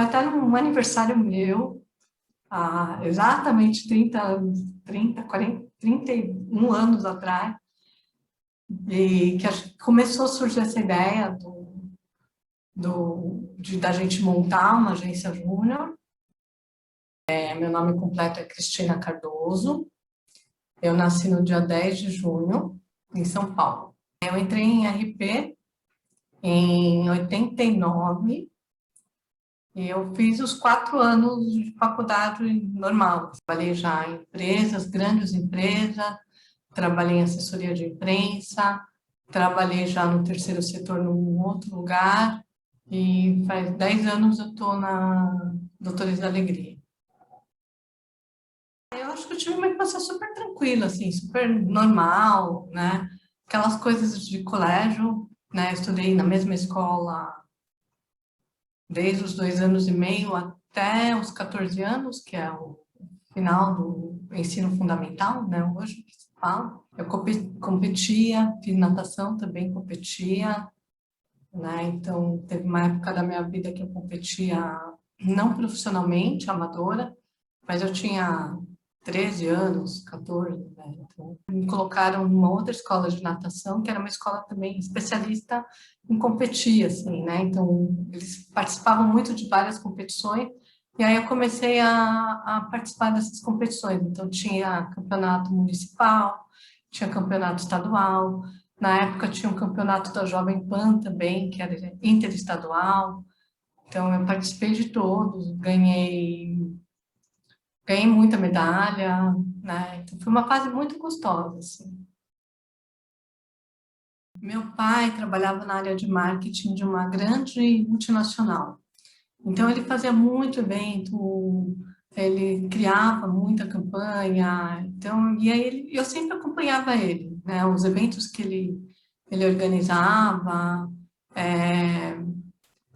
Foi até num aniversário meu, há exatamente 30 anos, 30, 40, 31 anos atrás, e que começou a surgir essa ideia da gente montar uma agência júnior. Meu nome completo é Cristina Cardoso, eu nasci no dia 10 de junho, em São Paulo. Eu entrei em RP em 89 e eu fiz os 4 anos de faculdade normal. Trabalhei já em empresas, grandes empresas, trabalhei em assessoria de imprensa, trabalhei já no terceiro setor num outro lugar e faz 10 anos eu estou na Doutores da Alegria. Eu acho que eu tive uma infância super tranquila, assim, super normal, né? Aquelas coisas de colégio, né? Estudei na mesma escola desde os 2 anos e meio até os 14 anos, que é o final do ensino fundamental, né? Hoje que se fala. Eu competia, fiz natação também, competia, né? Então, teve uma época da minha vida que eu competia não profissionalmente, amadora, mas eu tinha 13 anos, 14, né? Então, me colocaram numa outra escola de natação, que era uma escola também especialista em competir, assim, né? Então, eles participavam muito de várias competições, e aí eu comecei a participar dessas competições. Então, tinha campeonato municipal, tinha campeonato estadual, na época tinha um campeonato da Jovem Pan também, que era interestadual. Então, eu participei de todos, ganhei muita medalha, né? Então, foi uma fase muito gostosa, assim. Meu pai trabalhava na área de marketing de uma grande multinacional. Então, ele fazia muito evento, ele criava muita campanha. Então, e aí eu sempre acompanhava ele, né? Os eventos que ele organizava, é,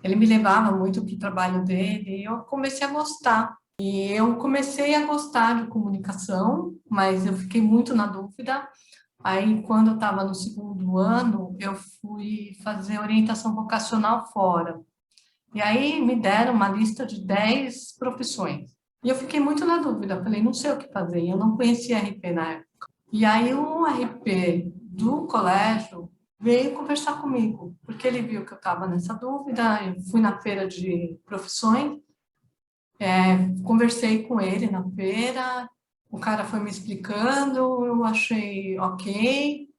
ele me levava muito para o trabalho dele e eu comecei a gostar. E eu comecei a gostar de comunicação, mas eu fiquei muito na dúvida. Aí, quando eu estava no segundo ano, eu fui fazer orientação vocacional fora. E aí me deram uma lista de 10 profissões. E eu fiquei muito na dúvida, falei, não sei o que fazer. Eu não conhecia RP na época. E aí o RP do colégio veio conversar comigo, porque ele viu que eu estava nessa dúvida. Eu fui na feira de profissões, conversei com ele na feira, o cara foi me explicando, eu achei ok,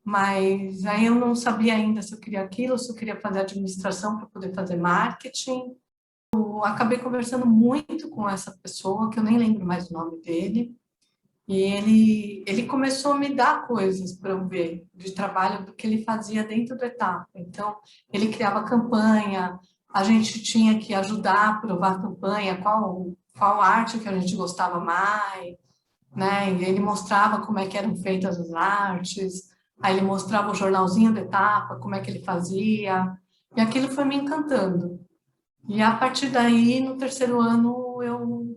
mas aí eu não sabia ainda se eu queria aquilo, se eu queria fazer administração para poder fazer marketing. Eu acabei conversando muito com essa pessoa, que eu nem lembro mais o nome dele, e ele começou a me dar coisas para eu ver de trabalho do que ele fazia dentro da etapa. Então, ele criava campanha, a gente tinha que ajudar a aprovar a campanha, qual arte que a gente gostava mais, né? E ele mostrava como é que eram feitas as artes, aí ele mostrava o jornalzinho da etapa, como é que ele fazia, e aquilo foi me encantando. E a partir daí, no terceiro ano, eu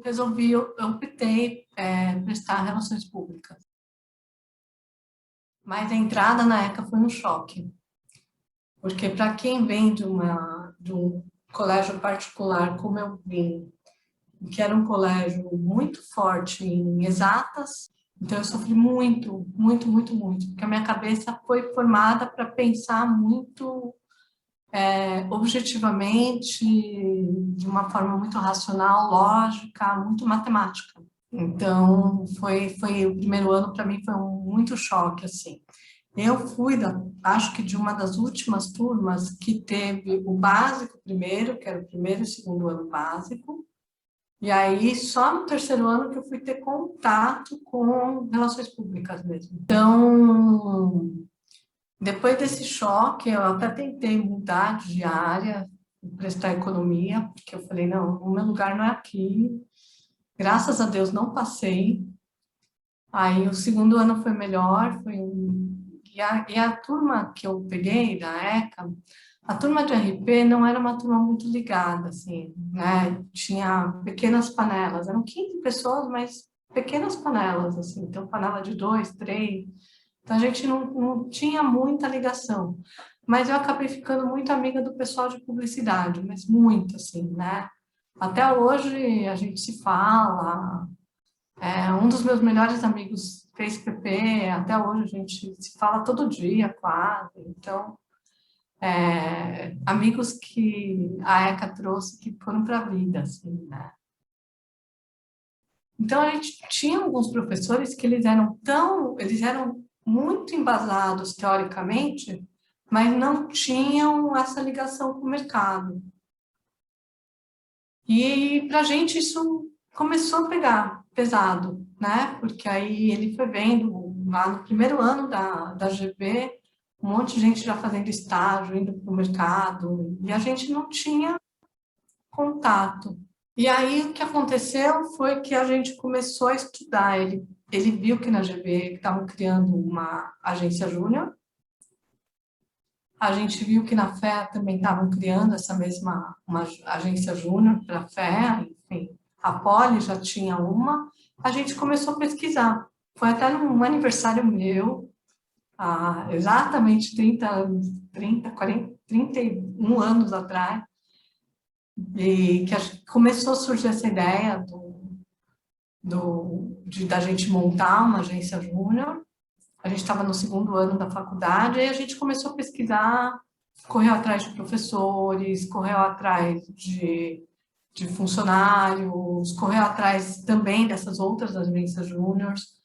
optei prestar relações públicas. Mas a entrada na ECA foi um choque, porque para quem vem de um colégio particular, como eu vim, que era um colégio muito forte em exatas, então eu sofri muito, muito, muito, muito, porque a minha cabeça foi formada para pensar muito objetivamente, de uma forma muito racional, lógica, muito matemática. Então, foi o primeiro ano para mim foi muito choque, assim. Eu fui, acho que de uma das últimas turmas que teve o básico primeiro, que era o primeiro e segundo ano básico, e aí só no terceiro ano que eu fui ter contato com relações públicas mesmo. Então, depois desse choque, eu até tentei mudar de área, prestar economia, porque eu falei, não, o meu lugar não é aqui. Graças a Deus não passei. Aí o segundo ano foi melhor, e a turma que eu peguei da ECA, a turma de RP não era uma turma muito ligada, assim, né? Tinha pequenas panelas, eram 15 pessoas, mas pequenas panelas, assim, então panela de 2, 3. Então, a gente não tinha muita ligação. Mas eu acabei ficando muito amiga do pessoal de publicidade, mas muito, assim, né? Até hoje a gente se fala. Um dos meus melhores amigos fez PP, até hoje a gente se fala todo dia, quase. Então, amigos que a ECA trouxe que foram para a vida, assim, né? Então, a gente tinha alguns professores que eles eram muito embasados teoricamente, mas não tinham essa ligação com o mercado. E para a gente isso começou a pegar pesado, né? Porque aí ele foi vendo, lá no primeiro ano da GB, um monte de gente já fazendo estágio, indo para o mercado, e a gente não tinha contato. E aí o que aconteceu foi que a gente começou a estudar. Ele viu que na GB estavam criando uma agência júnior, a gente viu que na FEA também estavam criando essa mesma uma agência júnior para a FEA, enfim, a Poli já tinha uma, a gente começou a pesquisar. Foi até num aniversário meu, há exatamente 30 anos, 30, 40, 31 anos atrás, e que começou a surgir essa ideia da gente montar uma agência júnior. A gente estava no segundo ano da faculdade e a gente começou a pesquisar, correu atrás de professores, correu atrás de funcionários, correu atrás também dessas outras agências júniores.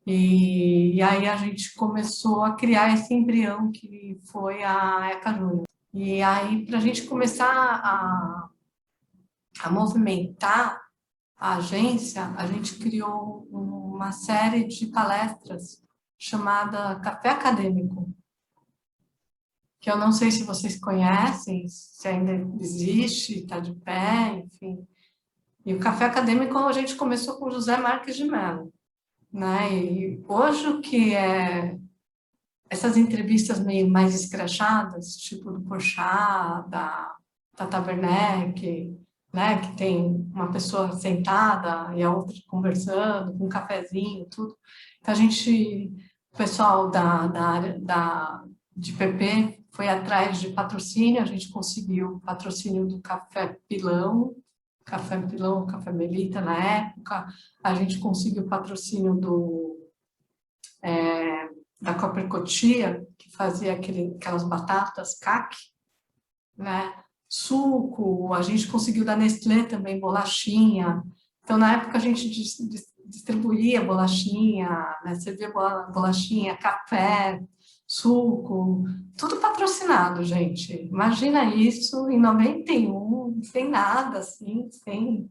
E aí a gente começou a criar esse embrião que foi a ECA Júnior. E aí, para a gente começar a movimentar a agência, a gente criou uma série de palestras chamada Café Acadêmico, que eu não sei se vocês conhecem, se ainda existe, está de pé, enfim. E o Café Acadêmico a gente começou com José Marques de Mello, né? E hoje o que é essas entrevistas meio mais escrachadas, tipo do Porchat, da Tata Werneck, né, que tem uma pessoa sentada e a outra conversando, com um cafezinho, tudo. Então, o pessoal da área de PP foi atrás de patrocínio, a gente conseguiu o patrocínio do Café Pilão, Café Melita na época, a gente conseguiu o patrocínio da Copper Cotia, que fazia aquelas batatas caque, né? Suco, a gente conseguiu da Nestlé também bolachinha. Então, na época, a gente distribuía bolachinha, né? Servia bolachinha, café, suco, tudo patrocinado, gente. Imagina isso em 91, sem nada, assim, sem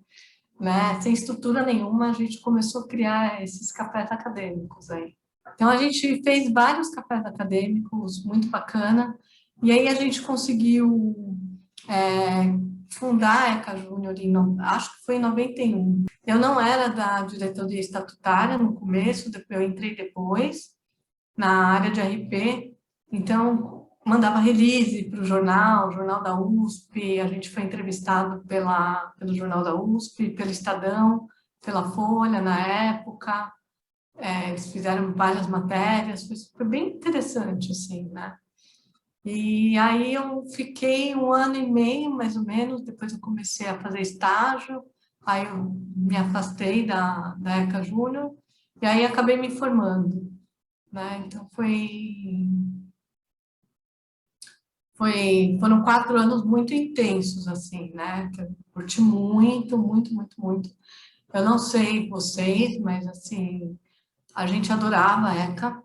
estrutura nenhuma, a gente começou a criar esses cafés acadêmicos aí. Então, a gente fez vários cafés acadêmicos, muito bacana, e aí a gente conseguiu fundar a ECA Júnior, acho que foi em 91. Eu não era da diretoria estatutária no começo, eu entrei depois, na área de RP, então mandava release para o Jornal da USP, a gente foi entrevistado pelo Jornal da USP, pelo Estadão, pela Folha na época, eles fizeram várias matérias, foi bem interessante, assim, né? E aí eu fiquei um ano e meio, mais ou menos, depois eu comecei a fazer estágio, aí eu me afastei da ECA Júnior, e aí acabei me formando, né? Então foram 4 anos muito intensos, assim, né? Que eu curti muito, muito, muito, muito. Eu não sei vocês, mas, assim, a gente adorava a ECA,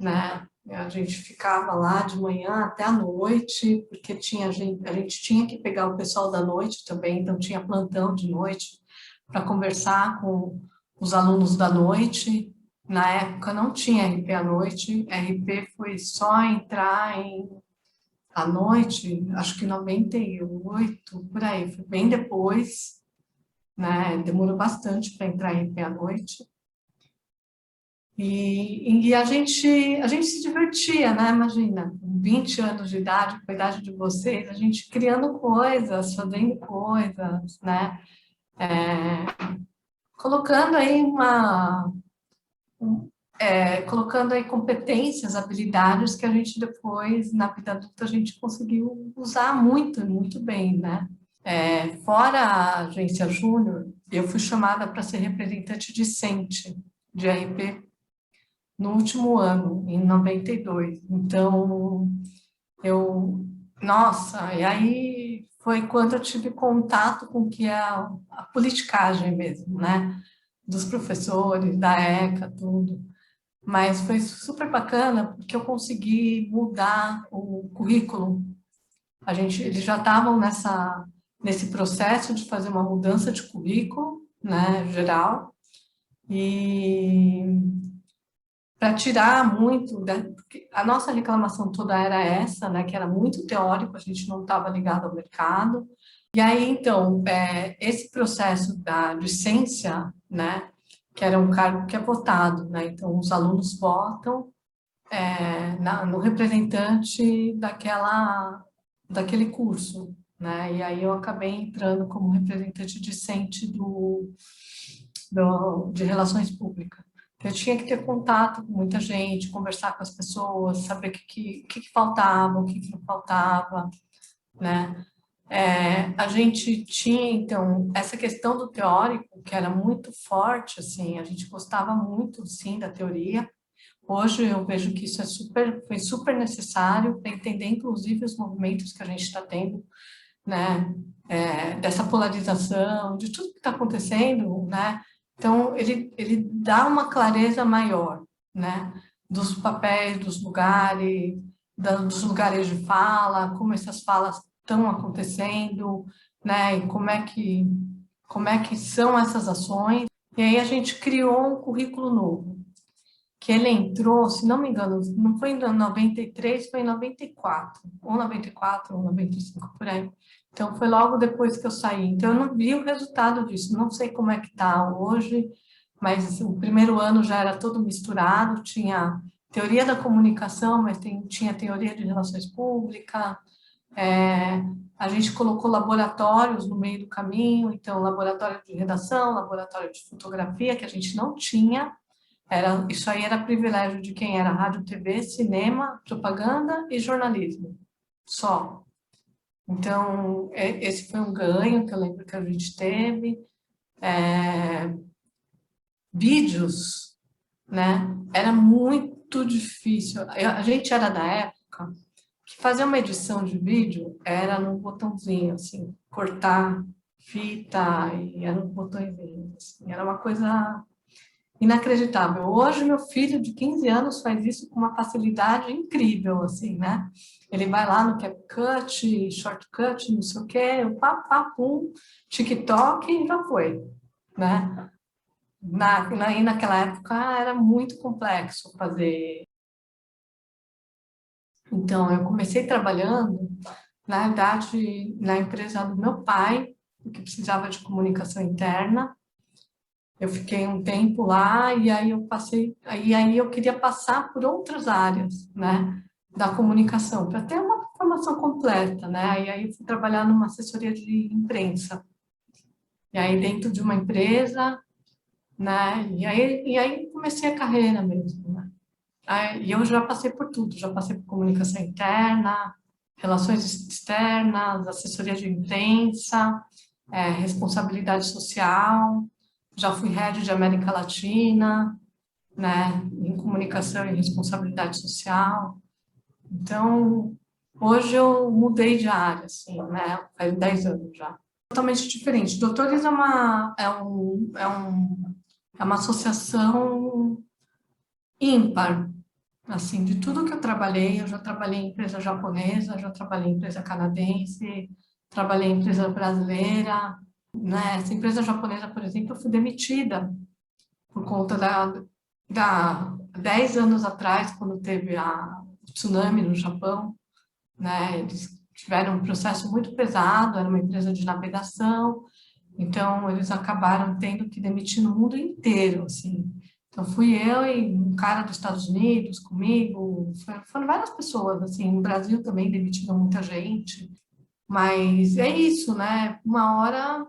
né? A gente ficava lá de manhã até a noite, porque a gente tinha que pegar o pessoal da noite também, então tinha plantão de noite para conversar com os alunos da noite. Na época não tinha RP à noite, RP foi só entrar à noite, acho que em 98, por aí, foi bem depois, né? Demorou bastante para entrar RP à noite. E a gente se divertia, né? Imagina, com 20 anos de idade, com a idade de vocês, a gente criando coisas, fazendo coisas, né? Colocando aí colocando aí competências, habilidades que a gente depois, na vida adulta, a gente conseguiu usar muito, muito bem, né? Fora a agência júnior, eu fui chamada para ser representante discente de RP no último ano, em 92. Então, nossa, e aí foi quando eu tive contato com o que é a politicagem mesmo, né? Dos professores, da ECA, tudo. Mas foi super bacana porque eu consegui mudar o currículo. Eles já estavam nesse processo de fazer uma mudança de currículo, né, geral, e para tirar muito, porque a nossa reclamação toda era essa, né, que era muito teórico, a gente não estava ligado ao mercado. E aí, então, esse processo da docência, né, que era um cargo que é votado, né, então os alunos votam no representante daquele curso, né, e aí eu acabei entrando como representante discente de relações públicas. Eu tinha que ter contato com muita gente, conversar com as pessoas, saber o que faltava, o que não faltava, né? A gente tinha, então, essa questão do teórico, que era muito forte, assim, a gente gostava muito, sim, da teoria. Hoje eu vejo que isso foi super necessário para entender, inclusive, os movimentos que a gente está tendo, né? Dessa polarização, de tudo que está acontecendo, né? Então, ele dá uma clareza maior, né? Dos papéis, dos lugares de fala, como essas falas estão acontecendo, né? E como é que são essas ações. E aí a gente criou um currículo novo, que ele entrou, se não me engano, não foi em 93, foi em 94, ou 94, ou 95, por aí. Então, foi logo depois que eu saí. Então, eu não vi o resultado disso, não sei como é que está hoje, mas o primeiro ano já era todo misturado, tinha teoria da comunicação, mas tinha teoria de relações públicas, a gente colocou laboratórios no meio do caminho, então, laboratório de redação, laboratório de fotografia, que a gente não tinha, isso aí era privilégio de quem era rádio, TV, cinema, propaganda e jornalismo, só. Então, esse foi um ganho que eu lembro que a gente teve. Vídeos, né? Era muito difícil. A gente era da época que fazer uma edição de vídeo era num botãozinho, assim, cortar fita, e era um botãozinho, assim, era uma coisa inacreditável. Hoje, meu filho de 15 anos faz isso com uma facilidade incrível, assim, né? Ele vai lá no CapCut, Shortcut, não sei o quê, pá, pá, pum, TikTok e já foi, né? Naquela época era muito complexo fazer. Então, eu comecei trabalhando, na verdade, na empresa do meu pai, que precisava de comunicação interna. Eu fiquei um tempo lá e aí aí eu queria passar por outras áreas, né, da comunicação, para ter uma formação completa, né? E aí eu fui trabalhar numa assessoria de imprensa. E aí dentro de uma empresa, né? E aí comecei a carreira mesmo, né? E eu já passei por tudo, já passei por comunicação interna, relações externas, assessoria de imprensa, responsabilidade social, já fui head de América Latina, né, em comunicação e responsabilidade social. Então, hoje eu mudei de área, assim, né, faz 10 anos já. Totalmente diferente. Doutores é uma associação ímpar, assim, de tudo que eu já trabalhei em empresa japonesa, já trabalhei em empresa canadense, trabalhei em empresa brasileira, né? Essa empresa japonesa, por exemplo, eu fui demitida por conta da 10 anos atrás, quando teve o tsunami no Japão, né? Eles tiveram um processo muito pesado, era uma empresa de navegação, então eles acabaram tendo que demitir no mundo inteiro, assim. Então fui eu e um cara dos Estados Unidos comigo, foram várias pessoas, assim, no Brasil também demitiram muita gente, mas é isso, né? Uma hora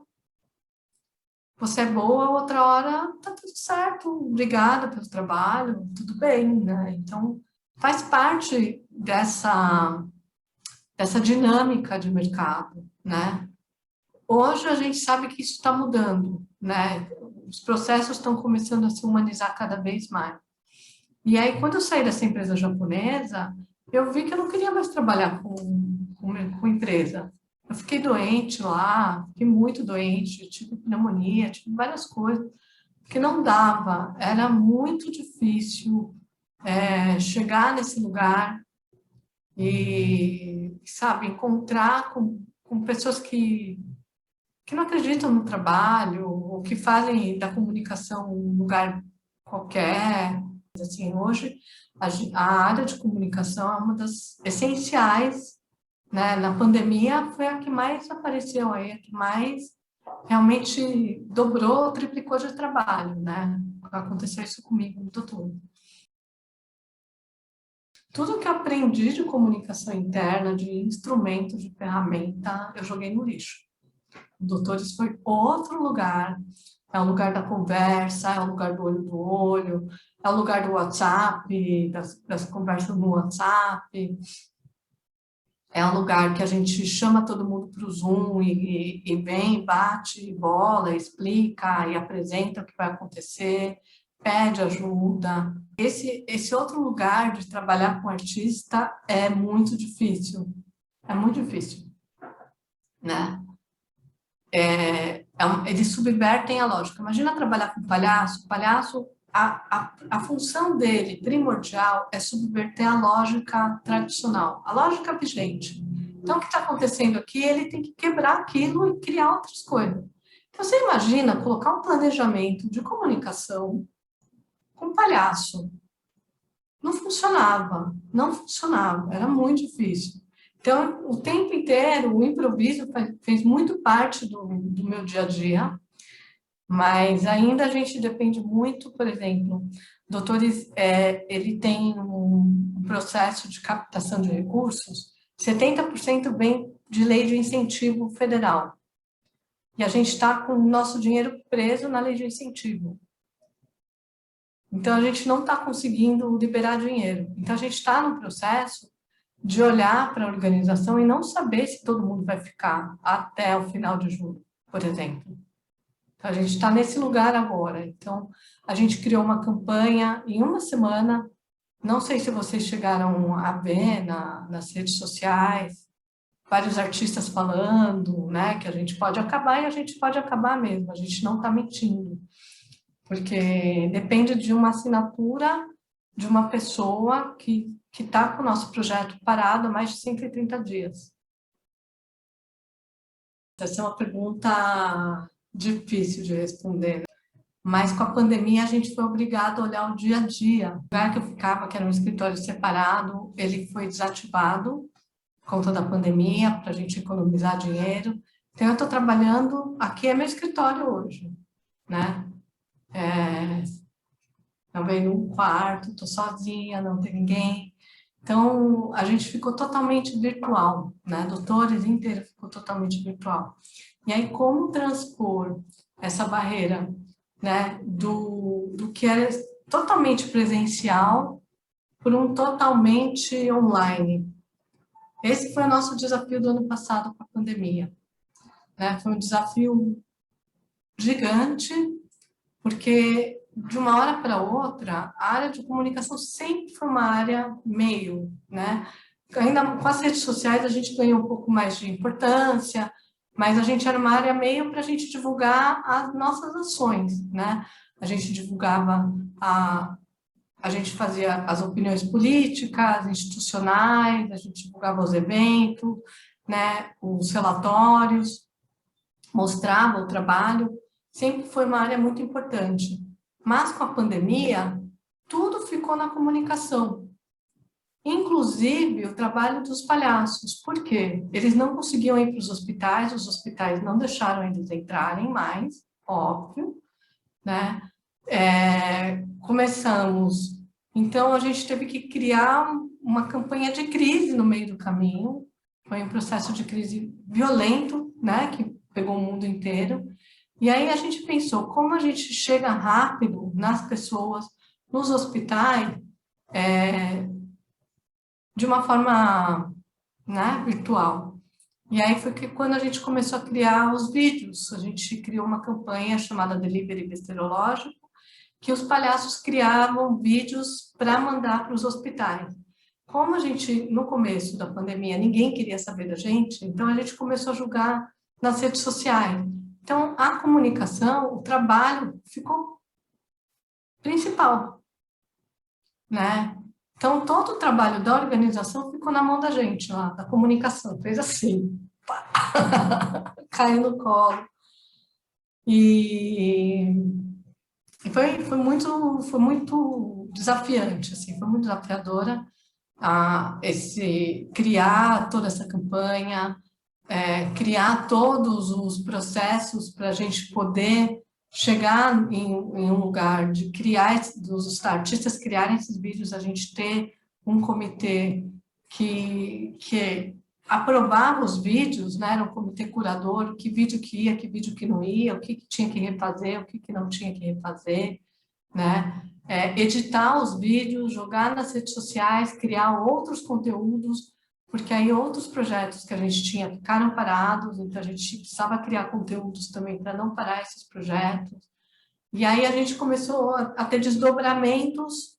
você é boa, outra hora tá tudo certo, obrigada pelo trabalho, tudo bem, né? Então, faz parte dessa dinâmica de mercado, né? Hoje a gente sabe que isso está mudando, né? Os processos estão começando a se humanizar cada vez mais. E aí, quando eu saí dessa empresa japonesa, eu vi que eu não queria mais trabalhar com empresa. Eu fiquei doente lá, fiquei muito doente, tive pneumonia, tive várias coisas, que não dava, era muito difícil chegar nesse lugar e, sabe, encontrar com pessoas que não acreditam no trabalho, ou que fazem da comunicação um lugar qualquer. Assim, hoje, a área de comunicação é uma das essenciais, né? Na pandemia foi a que mais apareceu aí, a que mais realmente dobrou, triplicou de trabalho, né? Aconteceu isso comigo no doutor. Tudo que eu aprendi de comunicação interna, de instrumento, de ferramenta, eu joguei no lixo. Doutores foi outro lugar, é o lugar da conversa, é o lugar do olho no olho, é o lugar do WhatsApp, das conversas no WhatsApp, é um lugar que a gente chama todo mundo para o Zoom e vem, bate bola, explica e apresenta o que vai acontecer, pede ajuda. Esse outro lugar de trabalhar com artista é muito difícil, né? Eles subvertem a lógica. Imagina trabalhar com palhaço. Palhaço, a função dele primordial é subverter a lógica tradicional, a lógica vigente. Então, o que está acontecendo aqui? Ele tem que quebrar aquilo e criar outras coisas. Então, você imagina colocar um planejamento de comunicação com palhaço. Não funcionava, não funcionava, era muito difícil. Então, o tempo inteiro, o improviso fez muito parte do meu dia a dia, mas ainda a gente depende muito, por exemplo, doutores, ele tem um processo de captação de recursos, 70% vem de lei de incentivo federal. E a gente está com o nosso dinheiro preso na lei de incentivo. Então, a gente não está conseguindo liberar dinheiro. Então, a gente está no processo de olhar para a organização e não saber se todo mundo vai ficar até o final de julho, por exemplo. Então, a gente está nesse lugar agora. Então, a gente criou uma campanha em uma semana. Não sei se vocês chegaram a ver nas redes sociais, vários artistas falando, né, que a gente pode acabar e a gente pode acabar mesmo. A gente não está mentindo, porque depende de uma assinatura de uma pessoa que está com o nosso projeto parado há mais de 130 dias. Essa é uma pergunta difícil de responder, né? Mas com a pandemia a gente foi obrigado a olhar o dia a dia. O lugar que eu ficava, que era um escritório separado, ele foi desativado por conta da pandemia, para a gente economizar dinheiro. Então eu estou trabalhando, aqui é meu escritório hoje, né? Também num quarto, estou sozinha, não tem ninguém. Então, a gente ficou totalmente virtual, né? Doutores inteiro ficou totalmente virtual. E aí, como transpor essa barreira, né, do que era totalmente presencial por um totalmente online? Esse foi o nosso desafio do ano passado com a pandemia, né? Foi um desafio gigante, porque de uma hora para outra, a área de comunicação sempre foi uma área meio, né? Ainda com as redes sociais a gente ganhou um pouco mais de importância, mas a gente era uma área meio para a gente divulgar as nossas ações, né? A gente divulgava, a gente fazia as opiniões políticas, institucionais, a gente divulgava os eventos, né? Os relatórios, mostrava o trabalho, sempre foi uma área muito importante. Mas com a pandemia, tudo ficou na comunicação. Inclusive o trabalho dos palhaços. Por quê? Eles não conseguiam ir para os hospitais não deixaram eles entrarem mais, óbvio, né? Começamos. Então, a gente teve que criar uma campanha de crise no meio do caminho. Foi um processo de crise violento, né? Que pegou o mundo inteiro. E aí a gente pensou, como a gente chega rápido nas pessoas, nos hospitais, de uma forma, né, virtual. E aí foi que quando a gente começou a criar os vídeos, a gente criou uma campanha chamada Delivery Besteirológico, que os palhaços criavam vídeos para mandar para os hospitais. Como a gente, no começo da pandemia, ninguém queria saber da gente, então a gente começou a jogar nas redes sociais. Então, a comunicação, o trabalho ficou principal, né? Então, todo o trabalho da organização ficou na mão da gente lá, da comunicação. Fez assim, pá, caiu no colo. E foi muito desafiante, assim, foi muito desafiadora criar toda essa campanha, criar todos os processos para a gente poder chegar em um lugar de criar, dos artistas criarem esses vídeos, a gente ter um comitê que aprovava os vídeos, né? Era um comitê curador, que vídeo que ia, que vídeo que não ia, o que tinha que refazer, o que não tinha que refazer, né? Editar os vídeos, jogar nas redes sociais, criar outros conteúdos, porque aí outros projetos que a gente tinha ficaram parados, então a gente precisava criar conteúdos também para não parar esses projetos. E aí a gente começou a ter desdobramentos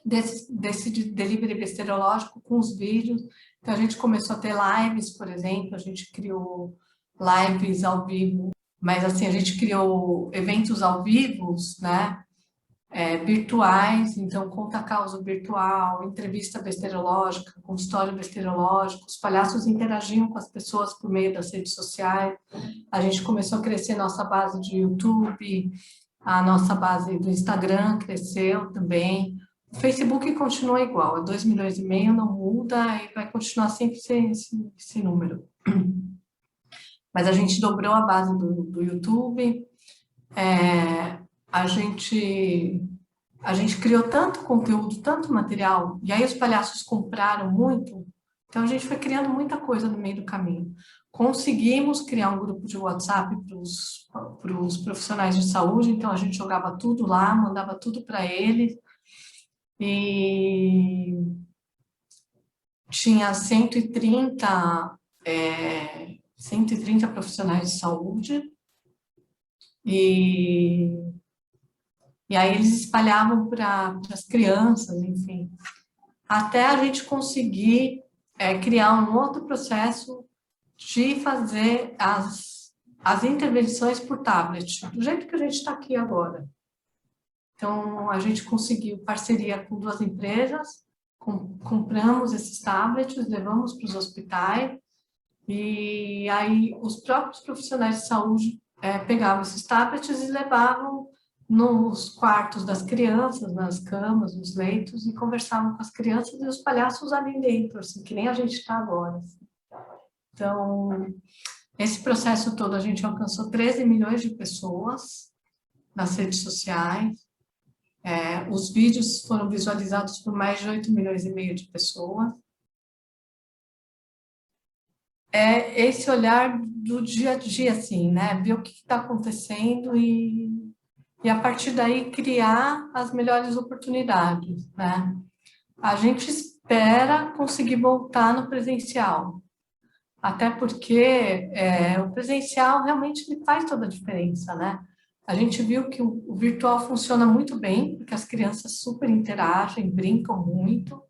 desse delivery besteirológico com os vídeos. Então a gente começou a ter lives, por exemplo, a gente criou lives ao vivo, mas assim, a gente criou eventos ao vivo, né? Virtuais, então conta causa virtual, entrevista besteirológica, consultório besteirológico, os palhaços interagiam com as pessoas por meio das redes sociais, a gente começou a crescer nossa base de YouTube, a nossa base do Instagram cresceu também, o Facebook continua igual, é 2,5 milhões, não muda e vai continuar sempre esse número. Mas a gente dobrou a base do YouTube, a gente criou tanto conteúdo, tanto material, e aí os palhaços compraram muito, então a gente foi criando muita coisa no meio do caminho. Conseguimos criar um grupo de WhatsApp para os profissionais de saúde, então a gente jogava tudo lá, mandava tudo para eles, e tinha 130 profissionais de saúde, e aí eles espalhavam para as crianças, enfim, até a gente conseguir criar um outro processo de fazer as intervenções por tablet, do jeito que a gente está aqui agora. Então, a gente conseguiu parceria com 2 empresas, compramos esses tablets, levamos para os hospitais, e aí os próprios profissionais de saúde pegavam esses tablets e levavam nos quartos das crianças, nas camas, nos leitos, e conversavam com as crianças e os palhaços ali dentro, assim, que nem a gente está agora. Assim. Então, esse processo todo, a gente alcançou 13 milhões de pessoas nas redes sociais, os vídeos foram visualizados por mais de 8,5 milhões de pessoas. É esse olhar do dia a dia, assim, né? Ver o que está acontecendo e a partir daí criar as melhores oportunidades, né? A gente espera conseguir voltar no presencial, até porque o presencial realmente ele faz toda a diferença, né? A gente viu que o virtual funciona muito bem, porque as crianças super interagem, brincam muito,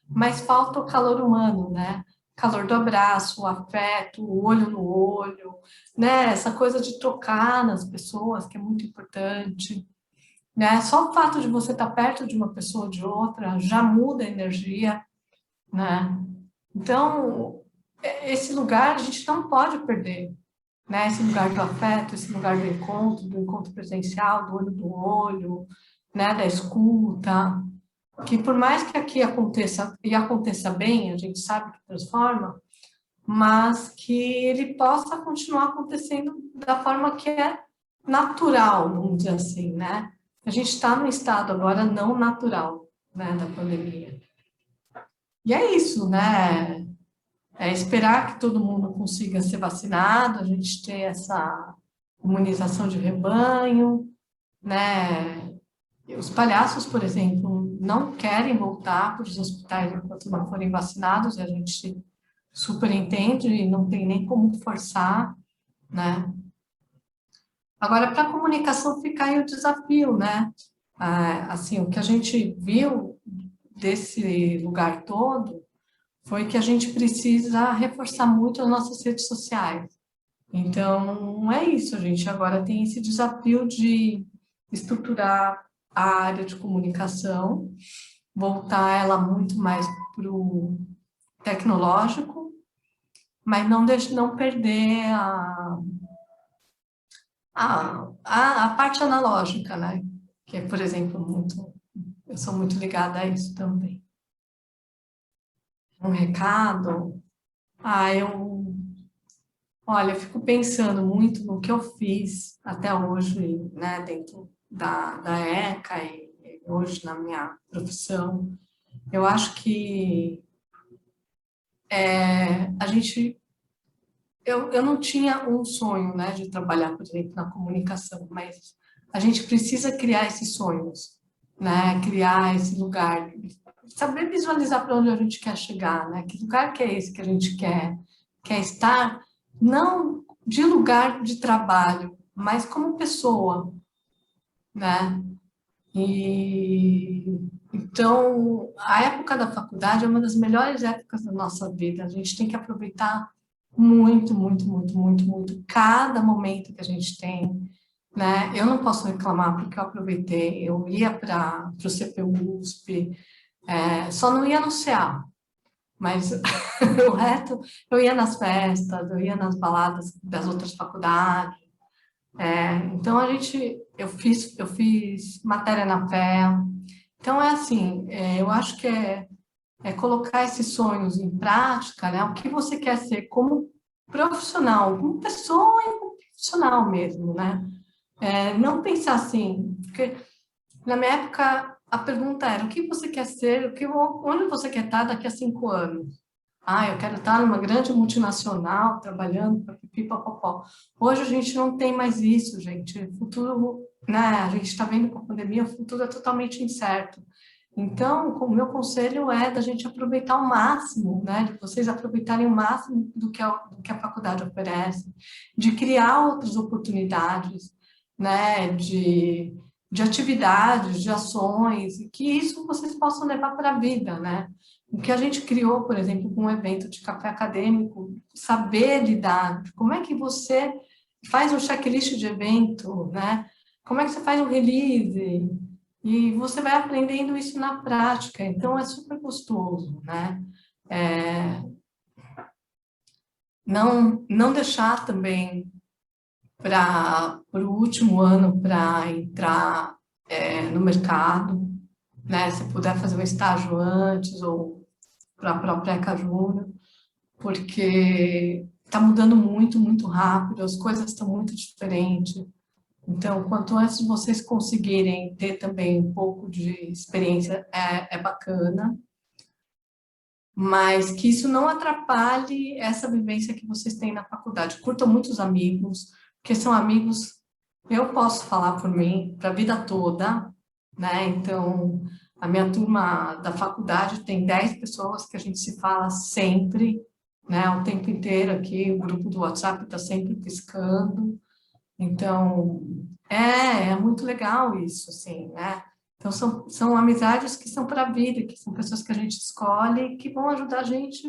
mas falta o calor humano, né? Calor do abraço, o afeto, o olho no olho, né? Essa coisa de tocar nas pessoas, que é muito importante, né? Só o fato de você estar perto de uma pessoa ou de outra já muda a energia, né? Então, esse lugar a gente não pode perder, né? Esse lugar do afeto, esse lugar do encontro presencial, do olho no olho, né? Da escuta, que por mais que aqui aconteça, e aconteça bem, a gente sabe que transforma, mas que ele possa continuar acontecendo da forma que é natural, vamos dizer assim, né? A gente está num estado agora não natural, né, da pandemia. E é isso, né? É esperar que todo mundo consiga ser vacinado, a gente ter essa imunização de rebanho, né? Os palhaços, por exemplo, não querem voltar para os hospitais enquanto não forem vacinados, e a gente super entende e não tem nem como forçar, né? Agora, para a comunicação fica aí o desafio, né? Assim, o que a gente viu desse lugar todo foi que a gente precisa reforçar muito as nossas redes sociais. Então, é isso, a gente agora tem esse desafio de estruturar a área de comunicação, voltar ela muito mais para o tecnológico, mas não perder a parte analógica, né? Que é, por exemplo, eu sou muito ligada a isso também. Um recado, olha, eu fico pensando muito no que eu fiz até hoje, né, dentro da ECA e hoje na minha profissão. Eu acho que a gente eu não tinha um sonho, né, de trabalhar, por exemplo, na comunicação, mas a gente precisa criar esses sonhos, né, criar esse lugar, saber visualizar para onde a gente quer chegar, né, que lugar que é esse que a gente quer estar, não de lugar de trabalho, mas como pessoa, né, e então a época da faculdade é uma das melhores épocas da nossa vida, a gente tem que aproveitar muito, muito, muito, muito, muito cada momento que a gente tem, né? Eu não posso reclamar porque eu aproveitei, eu ia para o CPU USP, só não ia no CA, mas o resto eu ia nas festas, eu ia nas baladas das outras faculdades. Então eu fiz matéria na Fé. Então é assim, eu acho que é colocar esses sonhos em prática, né? O que você quer ser como profissional, como pessoa e como profissional mesmo, né? Não pensar assim, porque na minha época a pergunta era o que você quer ser, onde você quer estar daqui a 5 anos? Eu quero estar numa grande multinacional, trabalhando para pipipopopó. Hoje a gente não tem mais isso, gente. O futuro, né? A gente está vendo com a pandemia, o futuro é totalmente incerto. Então, o meu conselho é da gente aproveitar o máximo, né? De vocês aproveitarem o máximo do que a faculdade oferece, de criar outras oportunidades, né? De atividades, de ações, e que isso vocês possam levar para a vida, né? O que a gente criou, por exemplo, com um evento de café acadêmico, saber lidar, como é que você faz um checklist de evento, né? Como é que você faz um release? E você vai aprendendo isso na prática, então é super gostoso, né? É, não deixar também para o último ano para entrar no mercado, né? Se puder fazer um estágio antes ou para a própria ECA Júnior, porque está mudando muito, muito rápido, as coisas estão muito diferentes. Então, quanto antes vocês conseguirem ter também um pouco de experiência, é bacana, mas que isso não atrapalhe essa vivência que vocês têm na faculdade. Curtam muitos amigos, porque são amigos, eu posso falar por mim, para a vida toda, né? Então, a minha turma da faculdade tem 10 pessoas que a gente se fala sempre, né? O tempo inteiro aqui, o grupo do WhatsApp está sempre piscando. Então, é muito legal isso, assim, né? Então, são amizades que são para a vida, que são pessoas que a gente escolhe e que vão ajudar a gente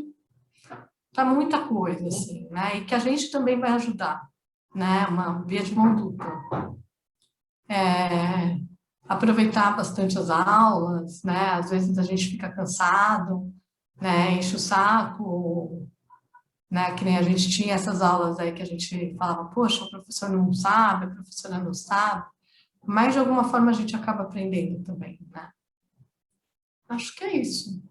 para muita coisa, assim, né? E que a gente também vai ajudar, né? Uma via de mão dupla. Aproveitar bastante as aulas, né? Às vezes a gente fica cansado, né? Enche o saco, né? Que nem a gente tinha essas aulas aí que a gente falava, poxa, o professor não sabe, a professora não sabe, mas de alguma forma a gente acaba aprendendo também, né? Acho que é isso.